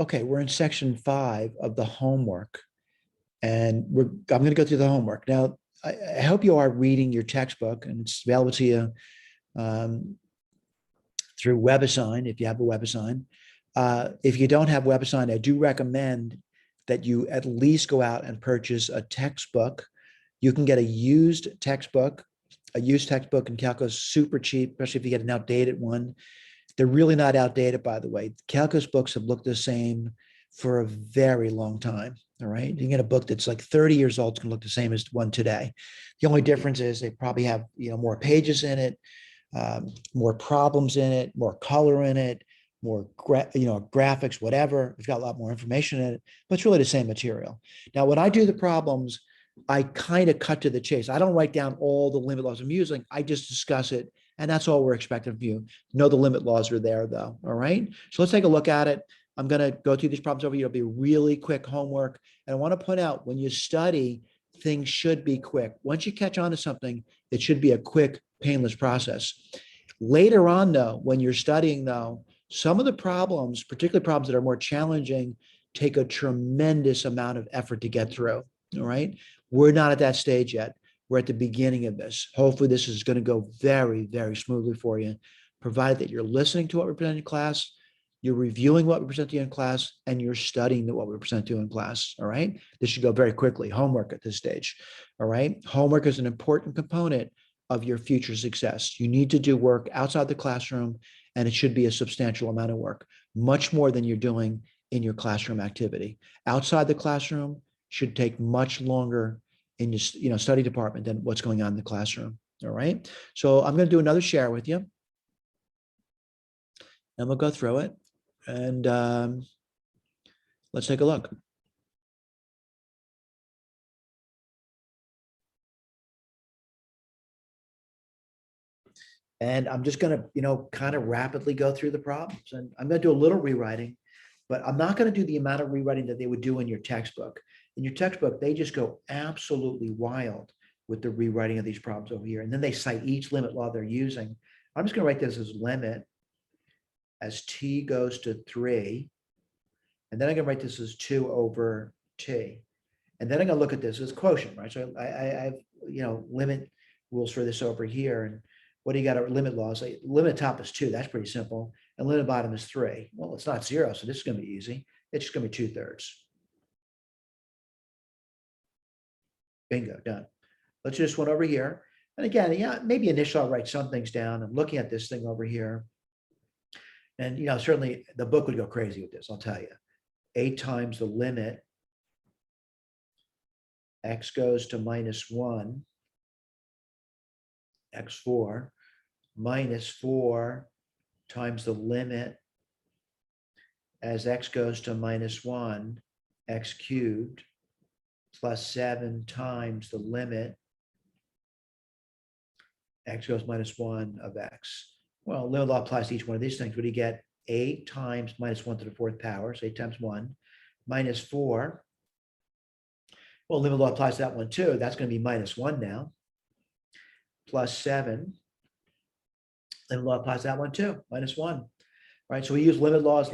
Okay, we're in section 5 of the homework, and I'm going to go through the homework. Now, I hope you are reading your textbook, and it's available to you through WebAssign, if you have a WebAssign. If you don't have WebAssign, I do recommend that you at least go out and purchase a textbook. You can get a used textbook. A used textbook in calculus is super cheap, especially if you get an outdated one. They're really not outdated, by the way. Calculus books have looked the same for a very long time. All right. You can get a book that's like 30 years old, it's going to look the same as one today. The only difference is they probably have, more pages in it, more problems in it, more color in it, more graphics, whatever. It's got a lot more information in it, but it's really the same material. Now, when I do the problems, I kind of cut to the chase. I don't write down all the limit laws I'm using. I just discuss it, and that's all we're expecting from you. Know the limit laws are there, though. All right. So let's take a look at it. I'm going to go through these problems over here. It'll be really quick homework. And I want to point out, when you study, things should be quick. Once you catch on to something, it should be a quick, painless process. Later on, though, when you're studying, though, some of the problems, particularly problems that are more challenging, take a tremendous amount of effort to get through. All right. We're not at that stage yet. We're at the beginning of this. Hopefully, this is going to go very, very smoothly for you, provided that you're listening to what we present in class, you're reviewing what we present to you in class, and you're studying what we present to you in class. All right. This should go very quickly. Homework at this stage. All right. Homework is an important component of your future success. You need to do work outside the classroom, and it should be a substantial amount of work, much more than you're doing in your classroom activity. Outside the classroom should take much longer in your study department than what's going on in the classroom. All right. So I'm going to do another share with you, and we'll go through it. And let's take a look. And I'm just going to, kind of rapidly go through the problems. And I'm going to do a little rewriting, but I'm not going to do the amount of rewriting that they would do in your textbook. In your textbook, they just go absolutely wild with the rewriting of these problems over here. And then they cite each limit law they're using. I'm just going to write this as limit as t goes to 3. And then I'm going to write this as 2 over t. And then I'm going to look at this as quotient, right? So I have, limit rules for this over here. And what do you got to limit laws? Like limit top is 2. That's pretty simple. And limit bottom is 3. Well, it's not 0, so this is going to be easy. It's just going to be 2/3. Bingo, done. Let's do this one over here. And again, maybe initially I'll write some things down. I'm looking at this thing over here. And, certainly the book would go crazy with this, I'll tell you. 8 times the limit x goes to -1, x4, minus 4 times the limit as x goes to -1, x cubed, plus 7 times the limit x goes -1 of x. Well, limit law applies to each one of these things. What do you get? 8 times -1 to the 4th power, so 8 times 1, minus 4. Well, limit law applies to that one too. That's going to be -1 now, plus 7. Limit law applies to that one too, -1. Right, so we use limit laws,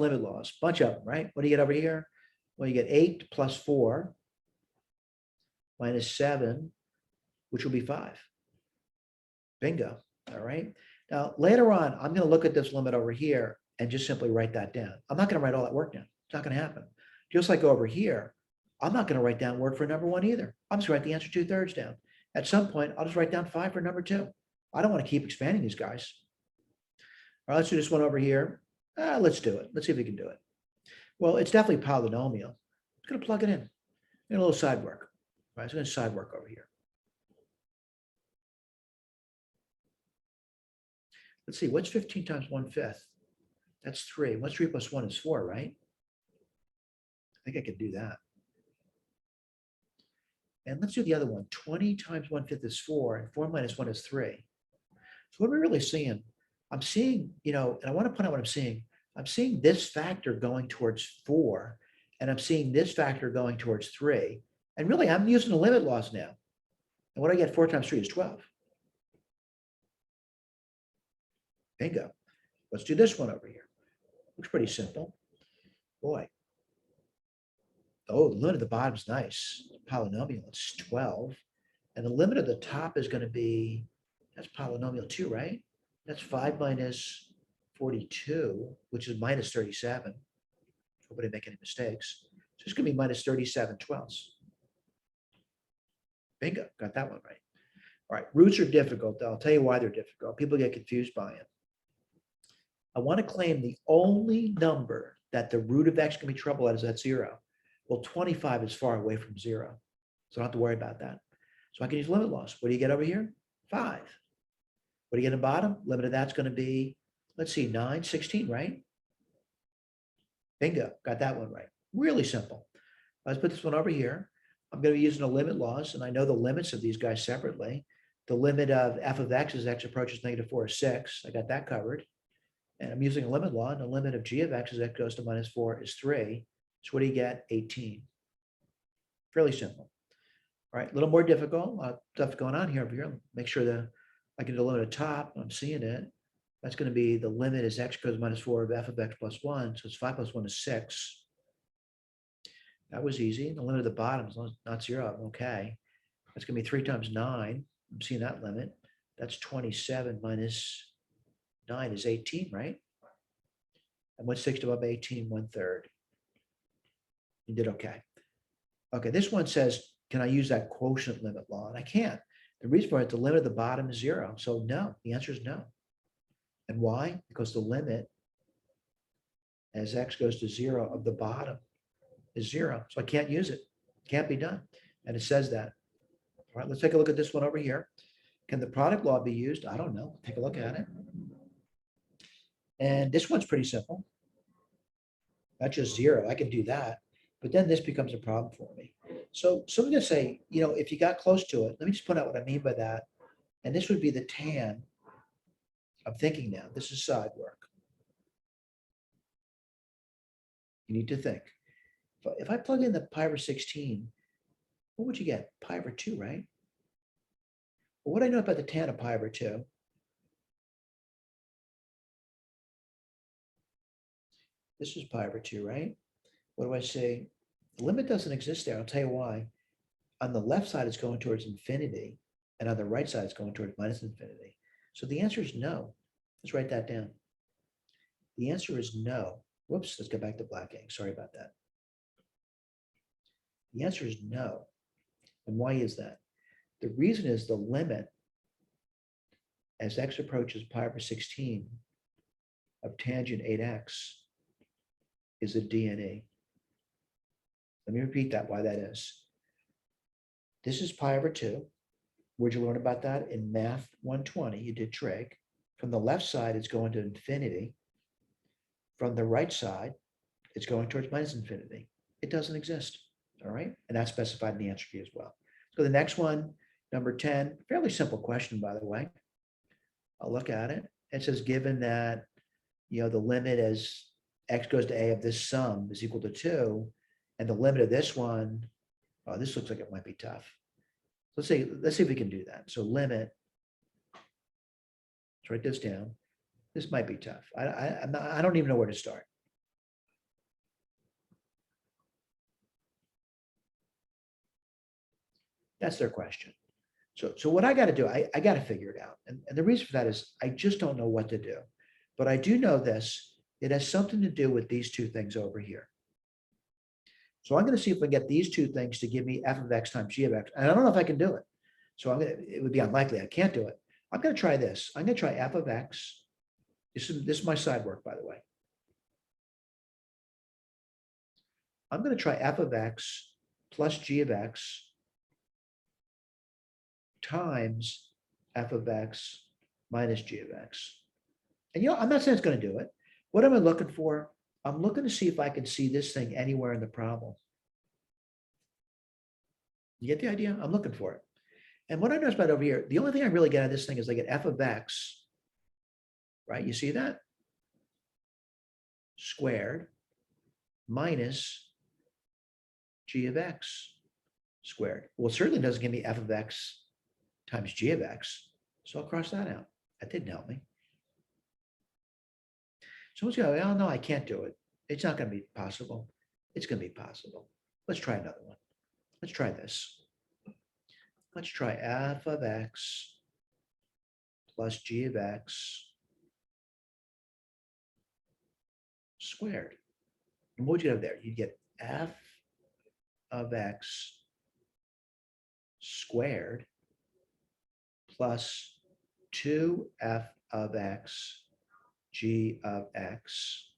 bunch of them, right? What do you get over here? Well, you get 8 plus 4 minus 7, which will be 5. Bingo. All right. Now, later on, I'm going to look at this limit over here and just simply write that down. I'm not going to write all that work down. It's not going to happen. Just like over here, I'm not going to write down word for number 1 either. I'm just going to write the answer 2/3 down. At some point, I'll just write down 5 for number 2. I don't want to keep expanding these guys. All right, let's do this one over here. Let's do it. Let's see if we can do it. Well, it's definitely polynomial. I'm going to plug it in. A little side work. All right, so I'm going to side work over here. Let's see, what's 15 times 1/5? That's 3. What's 3 plus 1 is 4, right? I think I could do that. And let's do the other one. 20 times 1/5 is 4, and 4 minus 1 is 3. So what are we really seeing? I'm seeing, and I want to point out what I'm seeing. I'm seeing this factor going towards 4, and I'm seeing this factor going towards 3. And really, I'm using the limit laws now. And what do I get? 4 times 3 is 12. Bingo. Let's do this one over here. Looks pretty simple. Boy, Oh, the limit of the bottom is nice. Polynomial, it's 12. And the limit of the top is going to be, that's polynomial 2, right? That's 5 minus 42, which is minus 37. Hope I didn't make any mistakes. So it's going to be minus 37 twelfths. Bingo, got that one right. All right, roots are difficult. I'll tell you why they're difficult. People get confused by it. I want to claim the only number that the root of x can be troubled at is at 0. Well, 25 is far away from 0, so I don't have to worry about that. So I can use limit laws. What do you get over here? 5. What do you get in the bottom? Limit of that's going to be, let's see, 9, 16, right? Bingo, got that one right. Really simple. Let's put this one over here. I'm going to be using the limit laws, and I know the limits of these guys separately. The limit of f of x as x approaches -4 is 6. I got that covered. And I'm using a limit law, and the limit of g of x as x goes to -4 is 3. So what do you get? 18. Fairly simple. All right, a little more difficult. Stuff going on here over here. Make sure that I can do the limit at the top. I'm seeing it. That's going to be the limit as x goes to -4 of f of x plus 1. So it's 5 plus 1 is 6. That was easy. The limit of the bottom is not 0. Okay. That's going to be 3 times 9. I'm seeing that limit. That's 27 minus 9 is 18, right? And what's 6 above 18? 1/3. You did okay. Okay, this one says, can I use that quotient limit law? And I can't. The reason for it, the limit of the bottom is 0. So no, the answer is no. And why? Because the limit as x goes to 0 of the bottom is 0. So I can't use it. Can't be done. And it says that. All right, let's take a look at this one over here. Can the product law be used? I don't know. Take a look at it. And this one's pretty simple. That's just 0. I can do that. But then this becomes a problem for me. So someone's going to say, if you got close to it, let me just point out what I mean by that. And this would be the tan. I'm thinking now. This is side work. You need to think. If I plug in the pi over 16, what would you get? Pi over 2, right? Well, what do I know about the tan of pi over 2? This is pi over 2, right? What do I say? The limit doesn't exist there. I'll tell you why. On the left side, it's going towards infinity. And on the right side, it's going towards minus infinity. So the answer is no. Let's write that down. The answer is no. Whoops, let's go back to black ink. Sorry about that. The answer is no. And why is that? The reason is the limit as x approaches pi over 16 of tangent 8x is a d and e. Let me repeat that, why that is. This is pi over 2. Where'd you learn about that? In Math 120, you did trig. From the left side, it's going to infinity. From the right side, it's going towards minus infinity. It doesn't exist, all right? And that's specified in the answer key as well. So the next one, number 10, fairly simple question, by the way. I'll look at it. It says, given that, the limit as x goes to a of this sum is equal to 2, and the limit of this one, oh, this looks like it might be tough. Let's see if we can do that. So limit, let's write this down. This might be tough. I don't even know where to start. That's their question. So what I got to do, I got to figure it out. And the reason for that is I just don't know what to do. But I do know this. It has something to do with these two things over here. So I'm going to see if I can get these two things to give me f of x times g of x. And I don't know if I can do it. So it would be unlikely. I can't do it. I'm going to try this. I'm going to try f of x. This is my side work, by the way. I'm going to try f of x plus g of x times f of x minus g of x. And I'm not saying it's going to do it. What am I looking for? I'm looking to see if I can see this thing anywhere in the problem. You get the idea? I'm looking for it. And what I notice about over here, the only thing I really get out of this thing is I get f of x, right? You see that? Squared minus g of x squared. Well, it certainly doesn't give me f of x times g of x. So I'll cross that out. That didn't help me. Someone's going, oh, no, I can't do it. It's not going to be possible. It's going to be possible. Let's try another one. Let's try this. Let's try f of x plus g of x squared. And what would you have there? You'd get f of x squared plus 2f of x g of x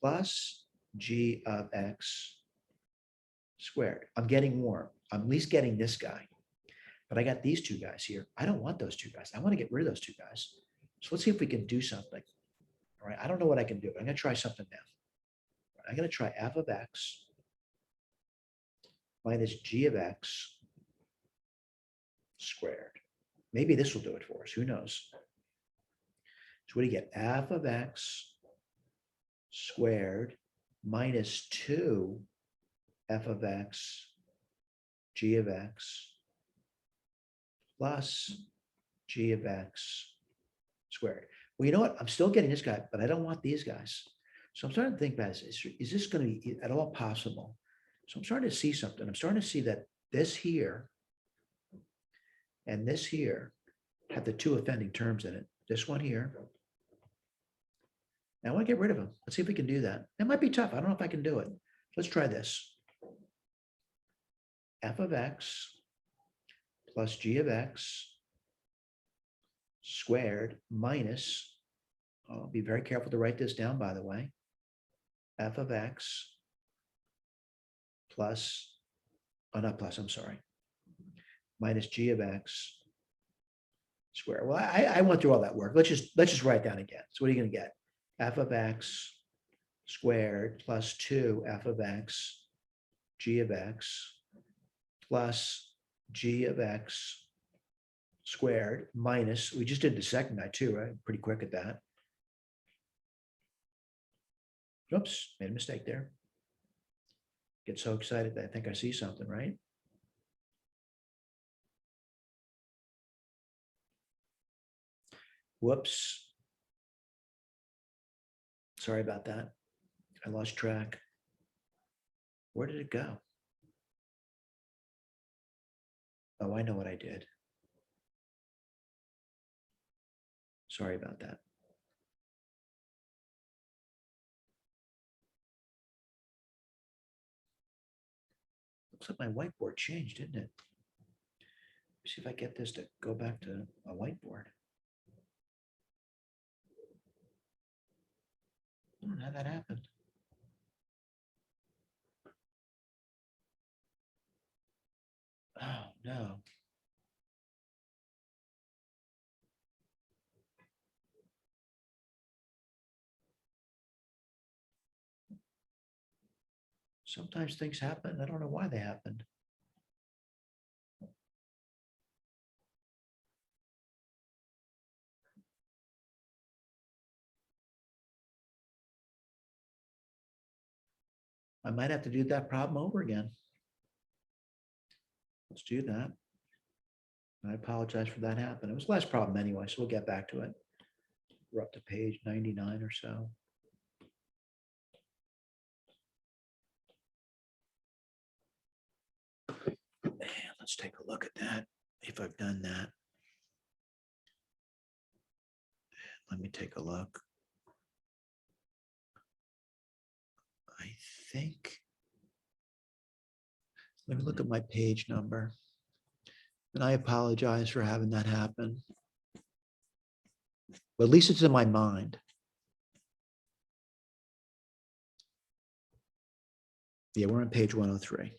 plus g of x squared. I'm getting warm. I'm at least getting this guy. But I got these two guys here. I don't want those two guys. I want to get rid of those two guys. So let's see if we can do something. All right. I don't know what I can do, but I'm going to try something now. I'm going to try f of x minus g of x squared. Maybe this will do it for us. Who knows? So what do you get? F of x squared minus 2 f of x g of x plus g of x squared. Well, you know what? I'm still getting this guy, but I don't want these guys. So I'm starting to think about this. Is this going to be at all possible? So I'm starting to see something. I'm starting to see that this here and this here have the two offending terms in it. This one here. Now I want to get rid of them. Let's see if we can do that. It might be tough. I don't know if I can do it. Let's try this. F of x plus g of x squared minus, I'll be very careful to write this down, by the way, f of x plus, oh, not plus, I'm sorry, minus g of x squared. Well, I went through all that work. Let's just write it down again. So what are you going to get? F of x squared plus 2 f of x g of x plus g of x squared minus, we just did the second guy too, right? Pretty quick at that. Oops, made a mistake there. Get so excited that I think I see something, right? Whoops. Sorry about that. I lost track. Where did it go? Oh, I know what I did. Sorry about that. Looks like my whiteboard changed, didn't it? Let's see if I get this to go back to a whiteboard. I don't know how that happened. Oh, no. Sometimes things happen. I don't know why they happened. I might have to do that problem over again. Let's do that. I apologize for that happening. It was the last problem anyway, so we'll get back to it. We're up to page 99 or so. And let's take a look at that, if I've done that. Let me take a look. I think, let me look at my page number. And I apologize for having that happen. But at least it's in my mind. Yeah, we're on page 103.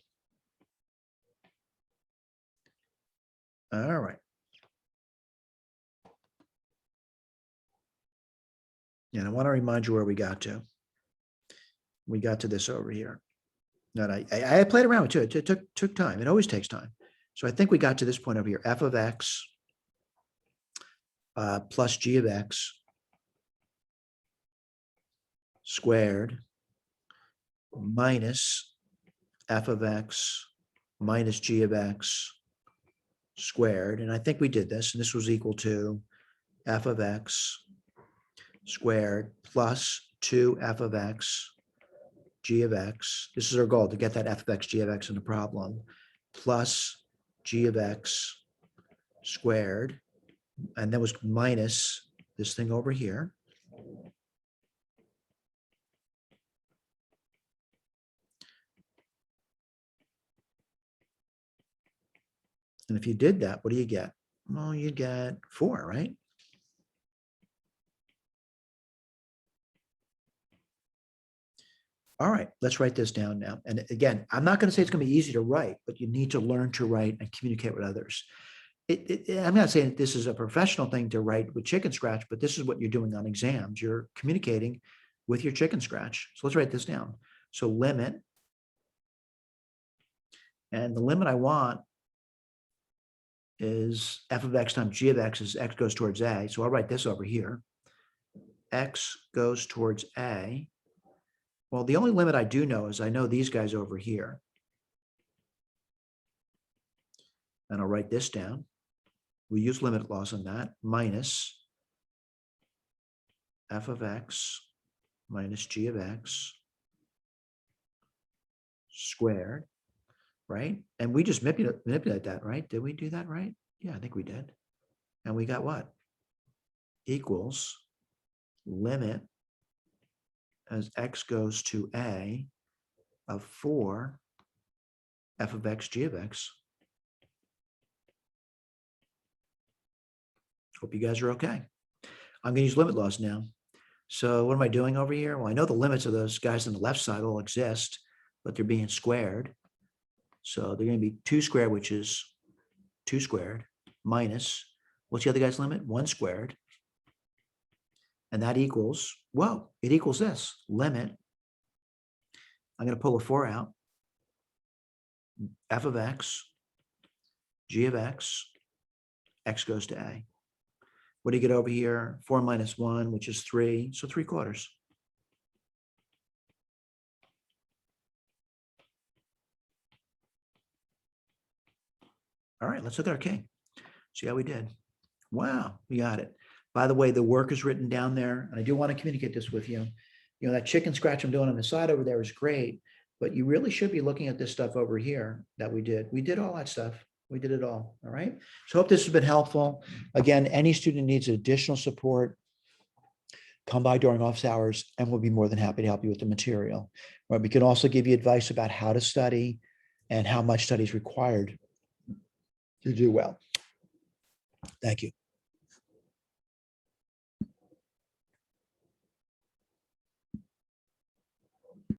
All right. And I want to remind you where we got to. We got to this over here. And I played around with it too. It took time. It always takes time. So I think we got to this point over here. F of x plus g of x squared minus f of x minus g of x squared. And I think we did this. And this was equal to f of x squared plus 2 f of x g of x, this is our goal, to get that f of x, g of x in the problem, plus g of x squared, and that was minus this thing over here. And if you did that, what do you get? Well, you get 4, right? All right, let's write this down now. And again, I'm not going to say it's going to be easy to write, but you need to learn to write and communicate with others. I'm not saying that this is a professional thing to write with chicken scratch, but this is what you're doing on exams. You're communicating with your chicken scratch. So let's write this down. So limit, and the limit I want is f of x times g of x as x goes towards a. So I'll write this over here. X goes towards a. Well, the only limit I do know is I know these guys over here. And I'll write this down. We use limit laws on that, minus f of x minus g of x squared, right? And we just manipulate that, right? Did we do that right? Yeah, I think we did. And we got what? Equals limit as x goes to a of 4 f of x, g of x. Hope you guys are okay. I'm going to use limit laws now. So what am I doing over here? Well, I know the limits of those guys on the left side all exist, but they're being squared. So they're going to be 2 squared, which is 2 squared, minus, what's the other guy's limit? 1 squared. And that equals, whoa, it equals this, limit. I'm going to pull a 4 out. F of x, g of x, x goes to a. What do you get over here? 4 minus 1, which is 3, so 3/4. All right, let's look at our king. See how we did. Wow, we got it. By the way, the work is written down there, and I do want to communicate this with you. You know, that chicken scratch I'm doing on the side over there is great, but you really should be looking at this stuff over here that we did. We did all that stuff. We did it all right? So hope this has been helpful. Again, any student needs additional support, come by during office hours, and we'll be more than happy to help you with the material. Right? We can also give you advice about how to study and how much study is required to do well. Thank you.